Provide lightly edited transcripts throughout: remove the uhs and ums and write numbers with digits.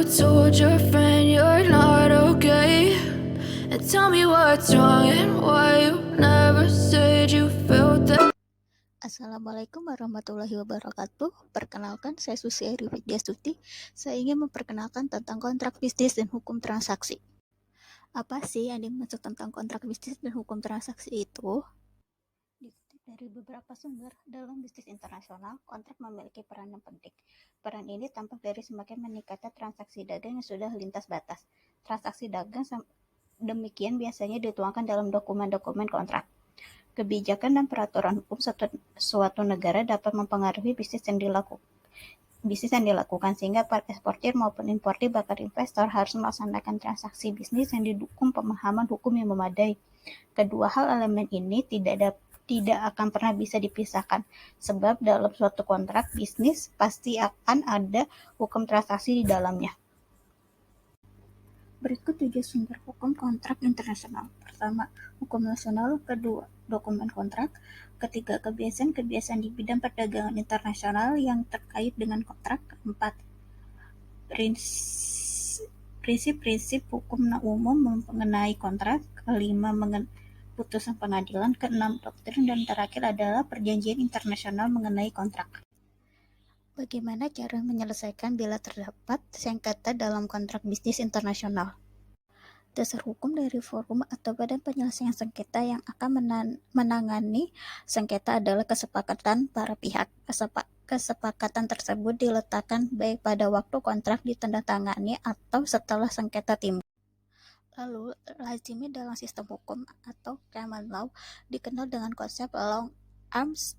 told your friend you're not okay? And tell me what's wrong and why you never said you felt that. Assalamualaikum warahmatullahi wabarakatuh. Perkenalkan, saya Susi Eri Widyastuti. Saya ingin memperkenalkan tentang kontrak bisnis dan hukum transaksi. Apa sih yang dimaksud tentang kontrak bisnis dan hukum transaksi itu? Dikutip dari beberapa sumber, dalam bisnis internasional, kontrak memiliki peran yang penting. Peran ini tampak dari semakin meningkatnya transaksi dagang yang sudah lintas batas. Transaksi dagang demikian biasanya dituangkan dalam dokumen-dokumen kontrak. Kebijakan dan peraturan hukum suatu negara dapat mempengaruhi bisnis yang dilakukan sehingga para eksportir maupun importir bahkan investor harus melaksanakan transaksi bisnis yang didukung pemahaman hukum yang memadai. Kedua hal elemen ini tidak akan pernah bisa dipisahkan, sebab dalam suatu kontrak bisnis pasti akan ada hukum transaksi di dalamnya. Berikut 7 sumber hukum kontrak internasional. Pertama, hukum nasional. Kedua, dokumen kontrak. Ketiga, kebiasaan-kebiasaan di bidang perdagangan internasional yang terkait dengan kontrak. Keempat, prinsip-prinsip hukum umum mengenai kontrak. Kelima, putusan pengadilan. Keenam, doktrin. Dan terakhir adalah perjanjian internasional mengenai kontrak. Bagaimana cara menyelesaikan bila terdapat sengketa dalam kontrak bisnis internasional? Dasar hukum dari forum atau badan penyelesaian sengketa yang akan menangani sengketa adalah kesepakatan para pihak. Kesepakatan tersebut diletakkan baik pada waktu kontrak ditandatangani atau setelah sengketa timbul. Lalu, lazimnya dalam sistem hukum atau common law dikenal dengan konsep long arms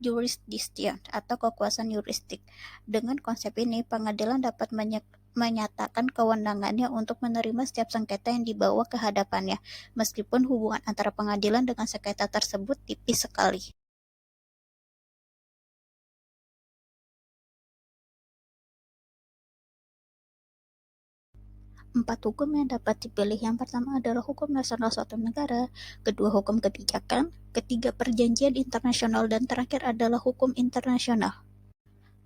jurisdiction atau kekuasaan yurisdik. Dengan konsep ini, pengadilan dapat menyatakan kewenangannya untuk menerima setiap sengketa yang dibawa ke hadapannya, meskipun hubungan antara pengadilan dengan sengketa tersebut tipis sekali. Empat hukum yang dapat dipilih. Yang pertama adalah hukum nasional suatu negara, kedua hukum kebijakan, ketiga perjanjian internasional, dan terakhir adalah hukum internasional.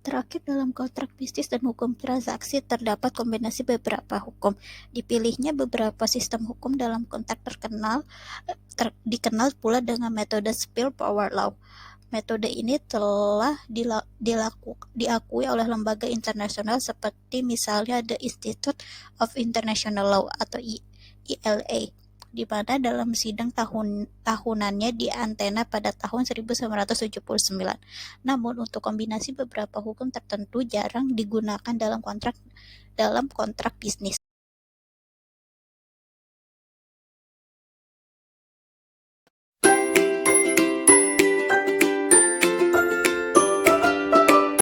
Terakhir, dalam kontrak bisnis dan hukum transaksi terdapat kombinasi beberapa hukum. Dipilihnya beberapa sistem hukum dalam kontrak dikenal pula dengan metode spillover law. Metode ini telah diakui oleh lembaga internasional seperti misalnya The Institute of International Law atau ILA, di mana dalam sidang tahunannya di Athena pada tahun 1979. Namun untuk kombinasi beberapa hukum tertentu jarang digunakan dalam kontrak bisnis.